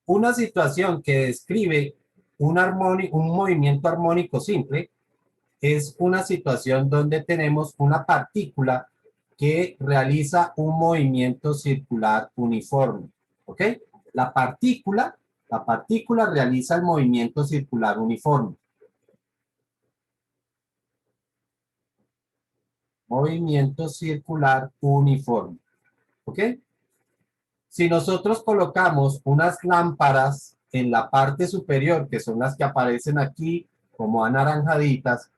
Una situación que describe un movimiento armónico simple es una situación donde tenemos una partícula que realiza un movimiento circular uniforme. ¿Ok? La partícula, la partícula realiza el movimiento circular uniforme. Movimiento circular uniforme. ¿Ok? Si nosotros colocamos unas lámparas en la parte superior, que son las que aparecen aquí como anaranjaditas,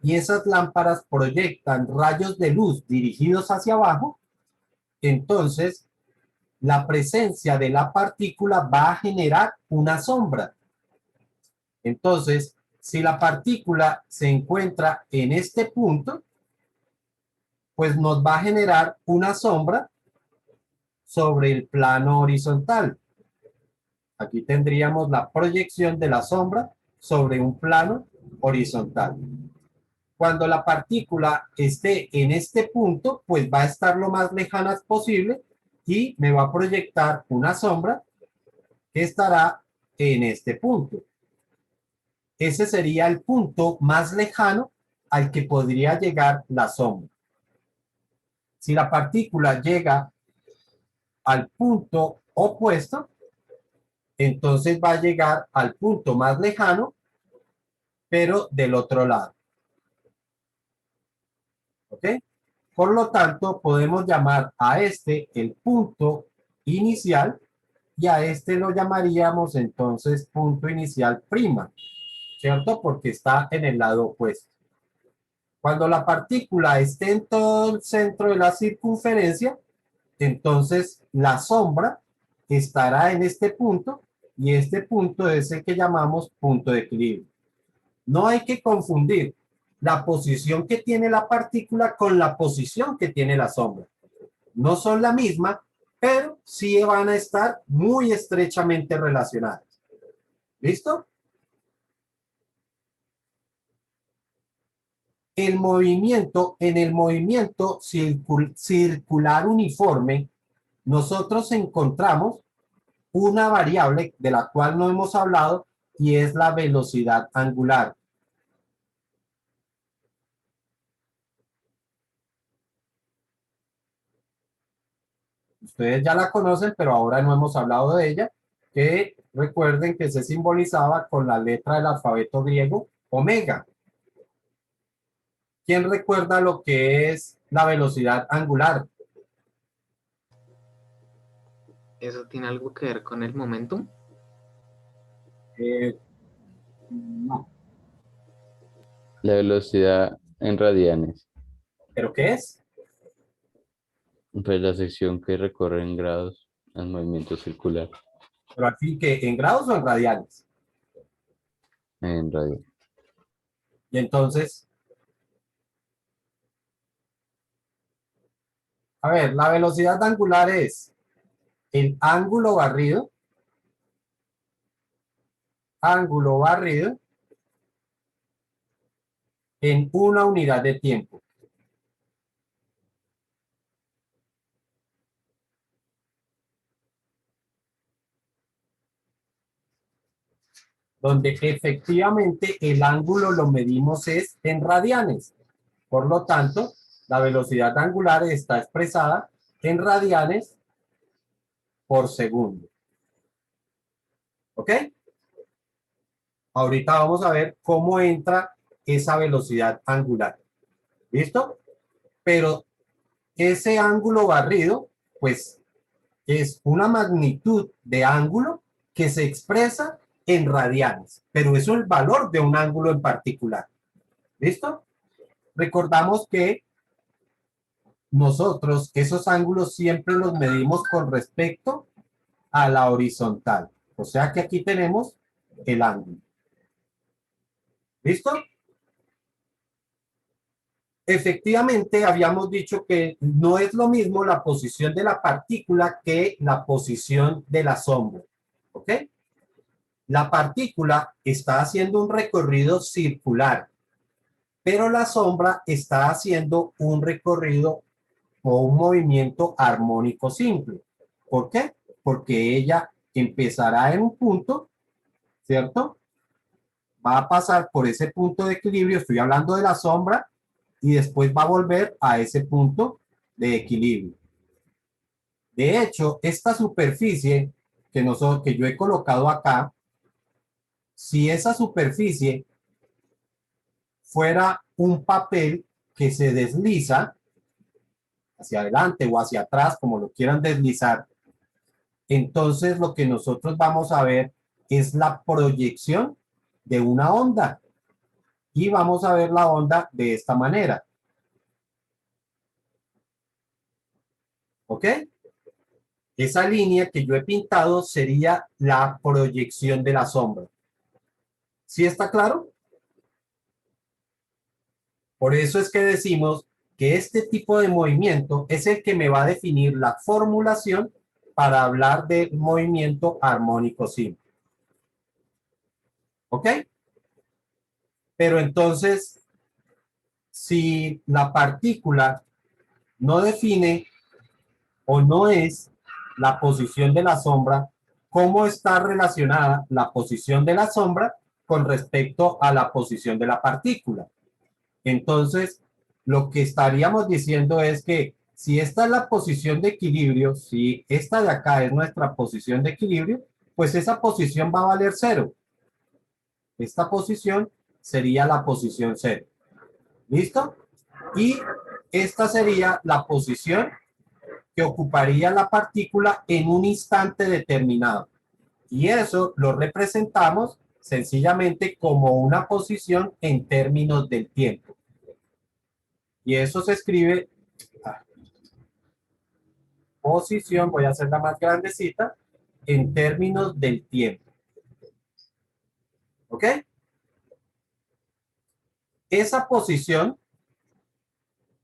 y esas lámparas proyectan rayos de luz dirigidos hacia abajo, entonces la presencia de la partícula va a generar una sombra. Entonces, si la partícula se encuentra en este punto, pues nos va a generar una sombra sobre el plano horizontal. Aquí tendríamos la proyección de la sombra sobre un plano horizontal. Cuando la partícula esté en este punto, pues va a estar lo más lejana posible y me va a proyectar una sombra que estará en este punto. Ese sería el punto más lejano al que podría llegar la sombra. Si la partícula llega al punto opuesto, entonces va a llegar al punto más lejano, pero del otro lado. ¿Ok? Por lo tanto, podemos llamar a este el punto inicial y a este lo llamaríamos entonces punto inicial prima, ¿cierto? Porque está en el lado opuesto. Cuando la partícula esté en todo el centro de la circunferencia, entonces la sombra estará en este punto y este punto es el que llamamos punto de equilibrio. No hay que confundir la posición que tiene la partícula con la posición que tiene la sombra. No son la misma, pero sí van a estar muy estrechamente relacionadas. ¿Listo? En el movimiento circular uniforme, nosotros encontramos una variable de la cual no hemos hablado y es la velocidad angular. Ustedes ya la conocen, pero ahora no hemos hablado de ella, que recuerden que se simbolizaba con la letra del alfabeto griego omega. ¿Quién recuerda lo que es la velocidad angular? ¿Eso tiene algo que ver con el momentum? No. La velocidad en radianes. ¿Pero qué es? Pues la sección que recorre en grados al movimiento circular Pero aquí, ¿que en grados o en radianes? en radio. Y entonces, a ver, la velocidad angular es el ángulo barrido en una unidad de tiempo. Donde efectivamente el ángulo lo medimos es en radianes. Por lo tanto, la velocidad angular está expresada en radianes por segundo. ¿Ok? Ahorita vamos a ver cómo entra esa velocidad angular. ¿Listo? Pero ese ángulo barrido, pues, es una magnitud de ángulo que se expresa en radianes, pero eso es el valor de un ángulo en particular. ¿Listo? Recordamos que nosotros esos ángulos siempre los medimos con respecto a la horizontal. O sea que aquí tenemos el ángulo. ¿Listo? Efectivamente, habíamos dicho que no es lo mismo la posición de la partícula que la posición de la sombra. ¿Ok? La partícula está haciendo un recorrido circular, pero la sombra está haciendo un recorrido o un movimiento armónico simple. ¿Por qué? Porque ella empezará en un punto, ¿cierto? Va a pasar por ese punto de equilibrio, estoy hablando de la sombra, y después va a volver a ese punto de equilibrio. De hecho, esta superficie que yo he colocado acá, si esa superficie fuera un papel que se desliza hacia adelante o hacia atrás, como lo quieran deslizar, entonces lo que nosotros vamos a ver es la proyección de una onda. Y vamos a ver la onda de esta manera. ¿Ok? Esa línea que yo he pintado sería la proyección de la sombra. ¿Sí está claro? Por eso es que decimos que este tipo de movimiento es el que me va a definir la formulación para hablar de movimiento armónico simple. ¿Ok? Pero entonces, si la partícula no define o no es la posición de la sombra, ¿cómo está relacionada la posición de la sombra con respecto a la posición de la partícula? Entonces, lo que estaríamos diciendo es que si esta es la posición de equilibrio, si esta de acá es nuestra posición de equilibrio, pues esa posición va a valer 0. Esta posición sería la posición 0. ¿Listo? Y esta sería la posición que ocuparía la partícula en un instante determinado. Y eso lo representamos sencillamente como una posición en términos del tiempo. Y eso se escribe posición, voy a hacerla más grandecita, en términos del tiempo. ¿Ok? Esa posición,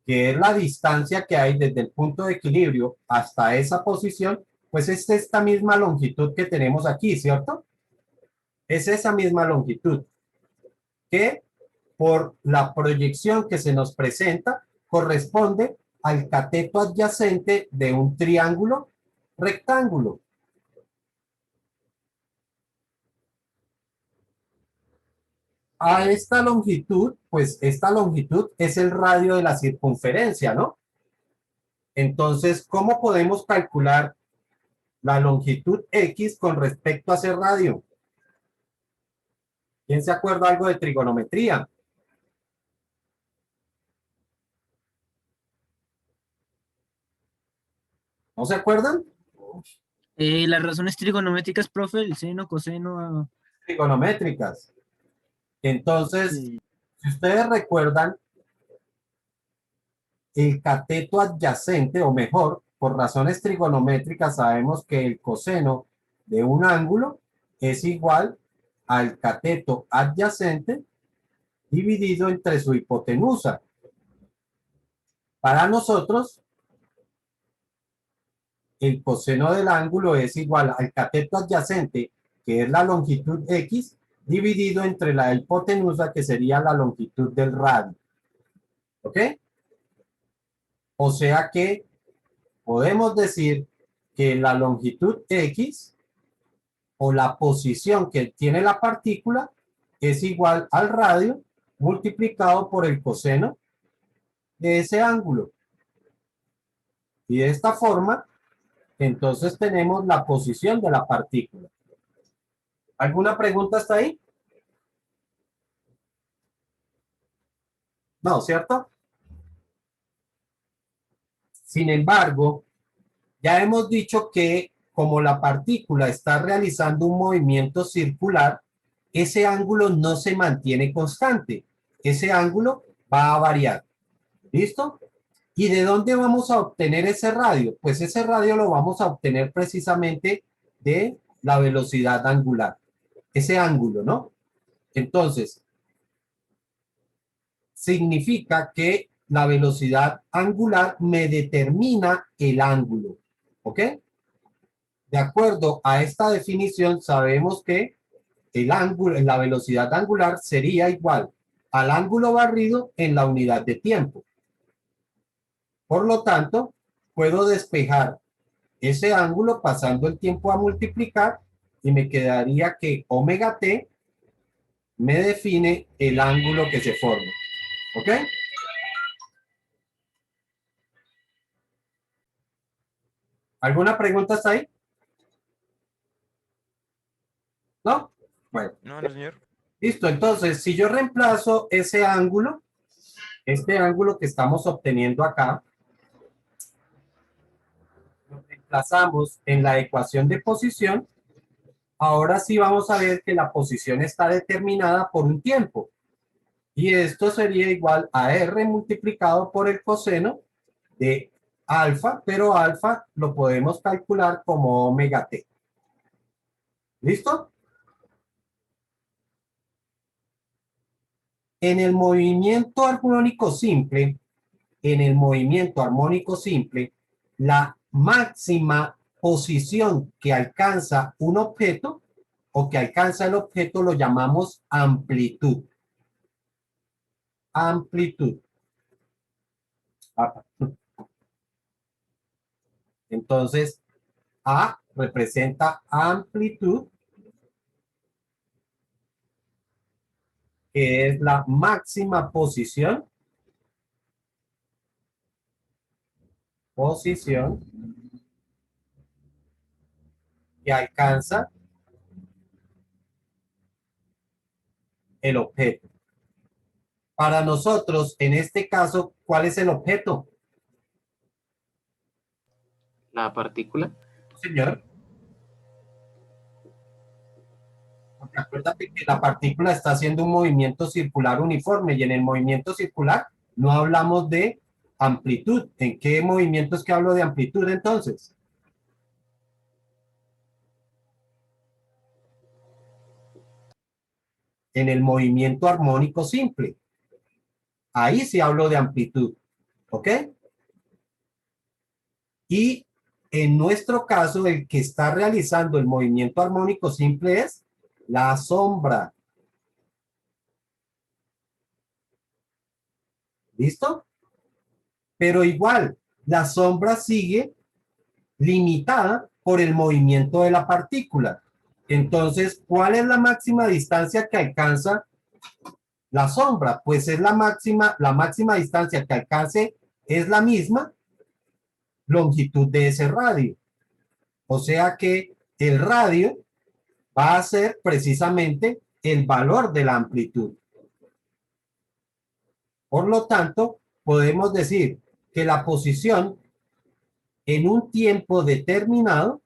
que es la distancia que hay desde el punto de equilibrio hasta esa posición, pues es esta misma longitud que tenemos aquí, ¿cierto? Es esa misma longitud que por la proyección que se nos presenta corresponde al cateto adyacente de un triángulo rectángulo. A esta longitud, pues esta longitud es el radio de la circunferencia, ¿no? Entonces, ¿cómo podemos calcular la longitud X con respecto a ese radio? ¿Quién se acuerda algo de trigonometría? ¿No se acuerdan? Las razones trigonométricas, profe, el seno, coseno. Trigonométricas. Entonces, Sí. si ustedes recuerdan, el cateto adyacente, o mejor, por razones trigonométricas, sabemos que el coseno de un ángulo es igual al cateto adyacente dividido entre su hipotenusa. Para nosotros, el coseno del ángulo es igual al cateto adyacente, que es la longitud X, dividido entre la hipotenusa, que sería la longitud del radio. ¿Ok? O sea que podemos decir que la longitud X o la posición que tiene la partícula es igual al radio multiplicado por el coseno de ese ángulo. Y de esta forma, entonces tenemos la posición de la partícula. ¿Alguna pregunta hasta ahí? No, ¿cierto? Sin embargo, ya hemos dicho que como la partícula está realizando un movimiento circular, ese ángulo no se mantiene constante. Ese ángulo va a variar. ¿Listo? ¿Y de dónde vamos a obtener ese radio? Pues ese radio lo vamos a obtener precisamente de la velocidad angular. Ese ángulo, ¿no? Entonces, significa que la velocidad angular me determina el ángulo. ¿Ok? De acuerdo a esta definición, sabemos que el ángulo, la velocidad angular sería igual al ángulo barrido en la unidad de tiempo. Por lo tanto, puedo despejar ese ángulo pasando el tiempo a multiplicar y me quedaría que omega t me define el ángulo que se forma. ¿Ok? ¿Alguna pregunta hasta ahí? ¿No? Bueno, No, no, señor. listo. Entonces, si yo reemplazo ese ángulo, este ángulo que estamos obteniendo acá, lo reemplazamos en la ecuación de posición, ahora sí vamos a ver que la posición está determinada por un tiempo. Y esto sería igual a R multiplicado por el coseno de alfa, pero alfa lo podemos calcular como omega t. ¿Listo? En el movimiento armónico simple, la máxima posición que alcanza un objeto o que alcanza el objeto lo llamamos amplitud. Amplitud. Entonces, A representa amplitud, que es la máxima posición que alcanza el objeto. Para nosotros, en este caso, ¿cuál es el objeto? La partícula. Señor. Porque acuérdate que la partícula está haciendo un movimiento circular uniforme y en el movimiento circular no hablamos de amplitud. ¿En qué movimiento es que hablo de amplitud entonces? En el movimiento armónico simple. Ahí sí hablo de amplitud. ¿Ok? Y en nuestro caso, el que está realizando el movimiento armónico simple es la sombra. ¿Listo? Pero igual, la sombra sigue limitada por el movimiento de la partícula. Entonces, ¿cuál es la máxima distancia que alcanza la sombra? Pues es la máxima distancia que alcance es la misma longitud de ese radio. O sea que el radio va a ser precisamente el valor de la amplitud. Por lo tanto, podemos decir que la posición en un tiempo determinado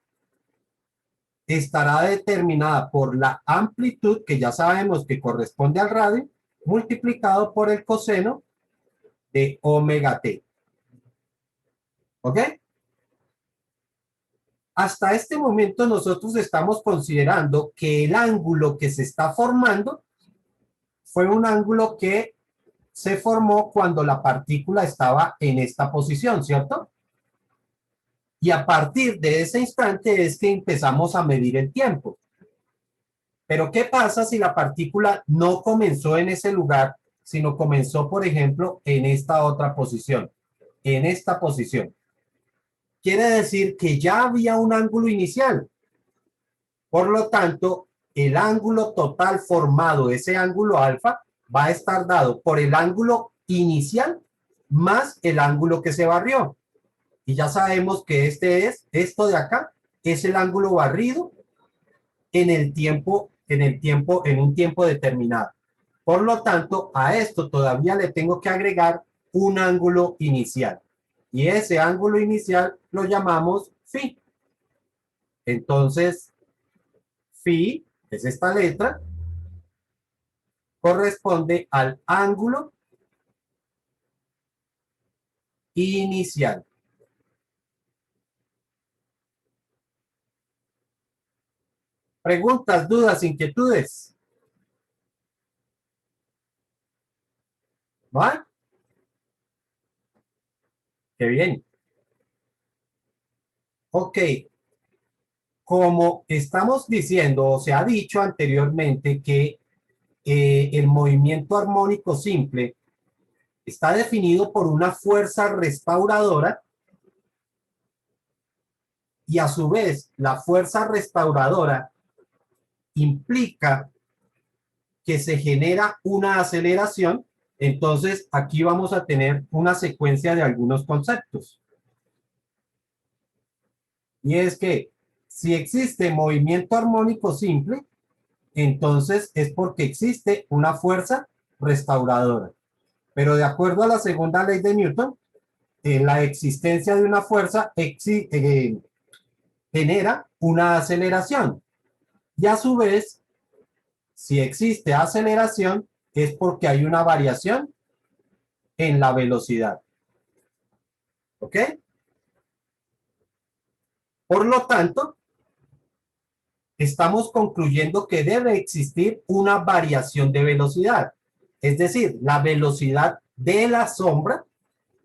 estará determinada por la amplitud, que ya sabemos que corresponde al radio, multiplicado por el coseno de omega t. ¿Ok? Hasta este momento nosotros estamos considerando que el ángulo que se está formando fue un ángulo que se formó cuando la partícula estaba en esta posición, ¿cierto? Y a partir de ese instante es que empezamos a medir el tiempo. Pero ¿qué pasa si la partícula no comenzó en ese lugar, sino comenzó, por ejemplo, en esta otra posición? En esta posición. Quiere decir que ya había un ángulo inicial. Por lo tanto, el ángulo total formado, ese ángulo alfa, va a estar dado por el ángulo inicial más el ángulo que se barrió. Y ya sabemos que esto de acá, es el ángulo barrido en un tiempo determinado. Por lo tanto, a esto todavía le tengo que agregar un ángulo inicial. Y ese ángulo inicial lo llamamos phi. Entonces, phi es esta letra, corresponde al ángulo inicial. Preguntas, dudas, inquietudes. ¿Va? Qué bien. Ok. Como estamos diciendo, o se ha dicho anteriormente que el movimiento armónico simple está definido por una fuerza restauradora. y a su vez la fuerza restauradora implica que se genera una aceleración, entonces aquí vamos a tener una secuencia de algunos conceptos. Y es que si existe movimiento armónico simple, entonces es porque existe una fuerza restauradora. Pero de acuerdo a la segunda ley de Newton, la existencia de una fuerza genera una aceleración. Y a su vez, si existe aceleración, es porque hay una variación en la velocidad. ¿Ok? Por lo tanto, estamos concluyendo que debe existir una variación de velocidad. Es decir, la velocidad de la sombra,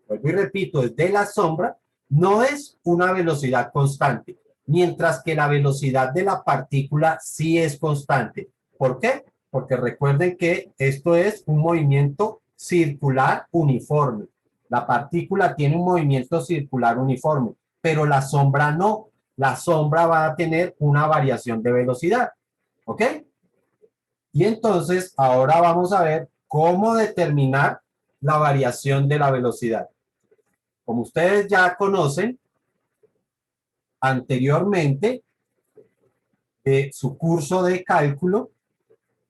vuelvo y repito, es de la sombra, no es una velocidad constante, mientras que la velocidad de la partícula sí es constante. ¿Por qué? Porque recuerden que esto es un movimiento circular uniforme. La partícula tiene un movimiento circular uniforme, pero la sombra no. La sombra va a tener una variación de velocidad. ¿Ok? Y entonces ahora vamos a ver cómo determinar la variación de la velocidad. Como ustedes ya conocen, anteriormente de su curso de cálculo,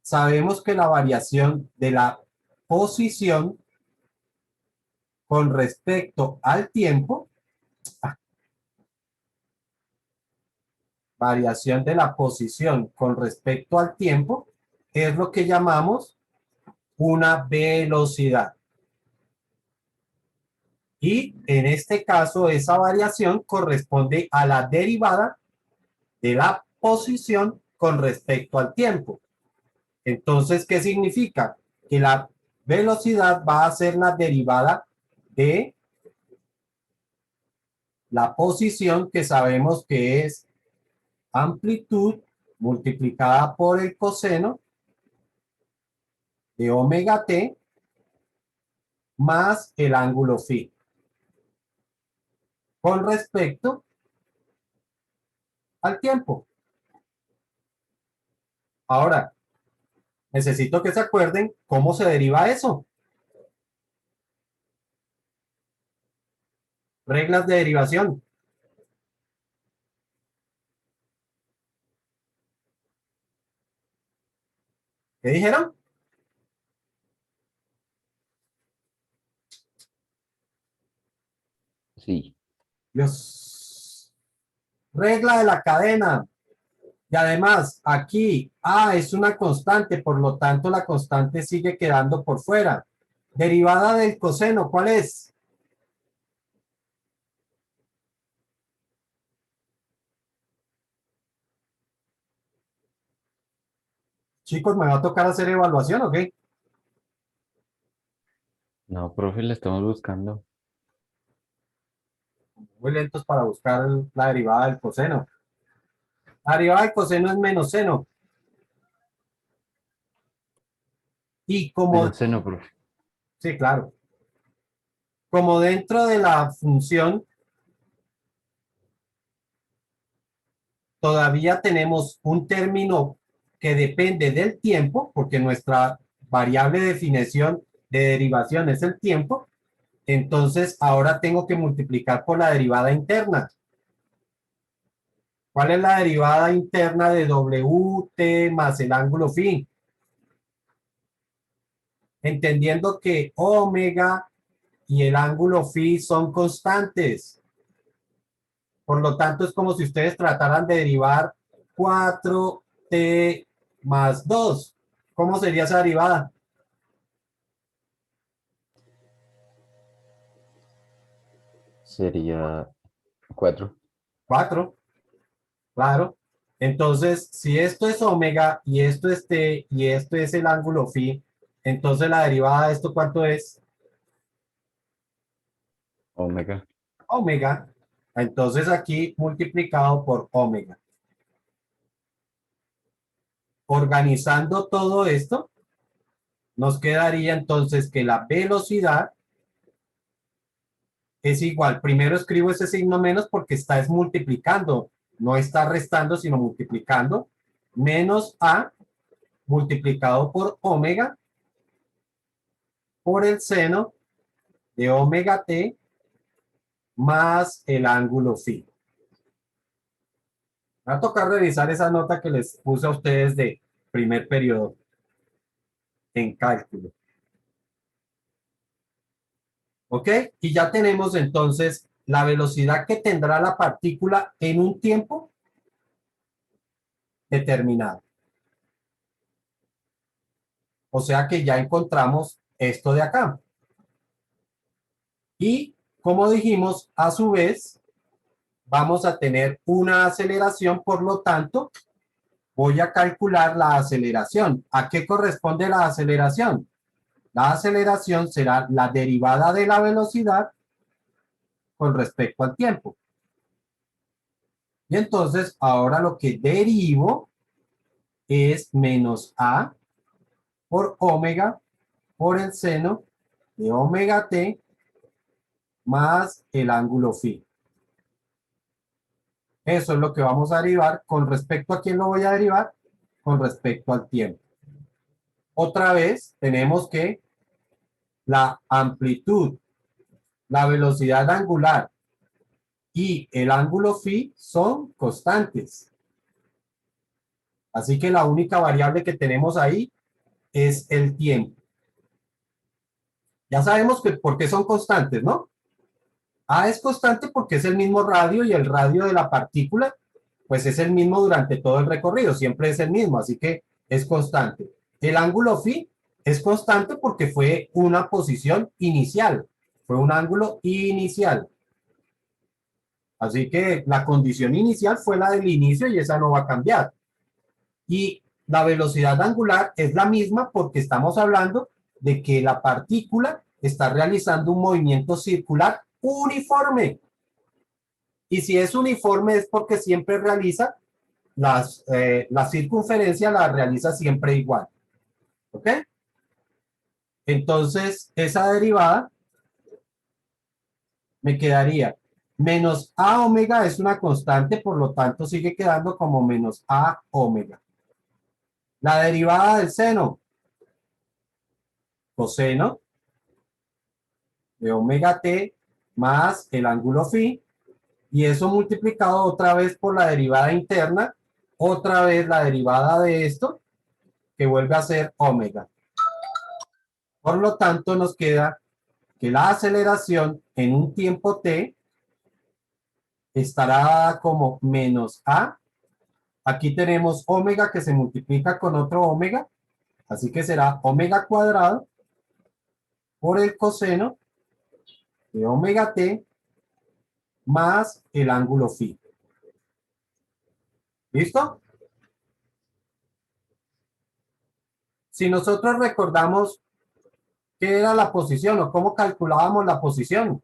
sabemos que la variación de la posición con respecto al tiempo, variación de la posición con respecto al tiempo, es lo que llamamos una velocidad. Y en este caso, esa variación corresponde a la derivada de la posición con respecto al tiempo. Entonces, ¿qué significa? Que la velocidad va a ser la derivada de la posición, que sabemos que es amplitud multiplicada por el coseno de omega t más el ángulo phi con respecto al tiempo. Ahora, necesito que se acuerden cómo se deriva eso. Reglas de derivación. ¿Qué dijeron? Sí. Dios. Regla de la cadena. Y además, aquí A es una constante, por lo tanto la constante sigue quedando por fuera. Derivada del coseno, ¿cuál es? Chicos, ¿me va a tocar hacer evaluación o qué? No, profe, la estamos buscando. Muy lentos para buscar la derivada del coseno. La derivada del coseno es menos seno. Y como, Menos seno, profe. sí, claro. Como dentro de la función todavía tenemos un término que depende del tiempo, porque nuestra variable de definición de derivación es el tiempo, entonces ahora tengo que multiplicar por la derivada interna. ¿Cuál es la derivada interna de WT más el ángulo phi? Entendiendo que omega y el ángulo phi son constantes. Por lo tanto, es como si ustedes trataran de derivar 4t más 2. ¿Cómo sería esa derivada? Sería 4. 4, claro. Entonces, si esto es omega y esto es t y esto es el ángulo phi, entonces la derivada de esto, ¿cuánto es? Omega. Omega. Entonces aquí multiplicado por omega. Organizando todo esto, nos quedaría entonces que la velocidad es igual. Primero escribo ese signo menos porque está multiplicando, no está restando, sino multiplicando. Menos A multiplicado por omega por el seno de omega t más el ángulo phi. Va a tocar revisar esa nota que les puse a ustedes de primer periodo en cálculo. ¿Ok? Y ya tenemos entonces la velocidad que tendrá la partícula en un tiempo determinado. O sea que ya encontramos esto de acá. Y como dijimos, a su vez, vamos a tener una aceleración, por lo tanto, voy a calcular la aceleración. ¿A qué corresponde la aceleración? La aceleración será la derivada de la velocidad con respecto al tiempo. Y entonces, ahora lo que derivo es menos A por omega por el seno de omega t más el ángulo phi. Eso es lo que vamos a derivar. ¿Con respecto a quién lo voy a derivar? Con respecto al tiempo. Otra vez tenemos que la amplitud, la velocidad angular y el ángulo phi son constantes. Así que la única variable que tenemos ahí es el tiempo. Ya sabemos que por qué son constantes, ¿no? A es constante porque es el mismo radio y el radio de la partícula pues es el mismo durante todo el recorrido, siempre es el mismo, así que es constante. El ángulo phi es constante porque fue una posición inicial, fue un ángulo inicial. Así que la condición inicial fue la del inicio y esa no va a cambiar. Y la velocidad angular es la misma porque estamos hablando de que la partícula está realizando un movimiento circular uniforme. Y si es uniforme es porque siempre realiza la circunferencia, la realiza siempre igual. ¿Ok? Entonces, esa derivada me quedaría menos A omega es una constante, por lo tanto sigue quedando como menos A omega. La derivada del seno, coseno de omega t más el ángulo phi, y eso multiplicado otra vez por la derivada interna, otra vez la derivada de esto, que vuelve a ser omega. Por lo tanto, nos queda que la aceleración en un tiempo t estará como menos a. Aquí tenemos omega que se multiplica con otro omega, así que será omega cuadrado por el coseno de omega t más el ángulo phi. ¿Listo? Si nosotros recordamos qué era la posición o cómo calculábamos la posición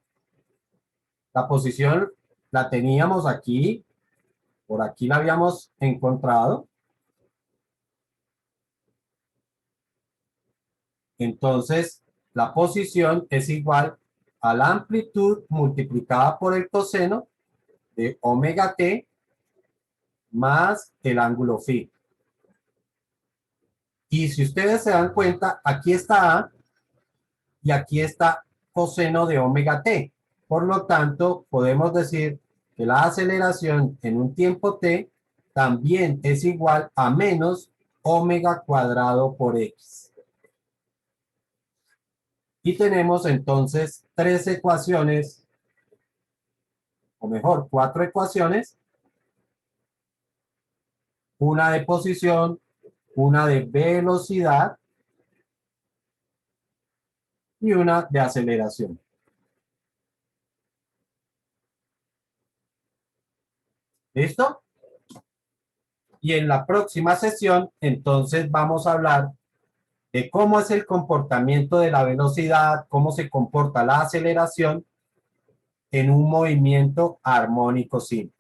la teníamos aquí, por aquí la habíamos encontrado. Entonces, la posición es igual a la amplitud multiplicada por el coseno de omega t más el ángulo phi. Y si ustedes se dan cuenta, aquí está A y aquí está coseno de omega t. Por lo tanto, podemos decir que la aceleración en un tiempo t también es igual a menos omega cuadrado por x. Y tenemos entonces tres ecuaciones, o mejor, cuatro ecuaciones. Una de posición, una de velocidad y una de aceleración. ¿Listo? Y en la próxima sesión, entonces vamos a hablar de cómo es el comportamiento de la velocidad, cómo se comporta la aceleración en un movimiento armónico simple.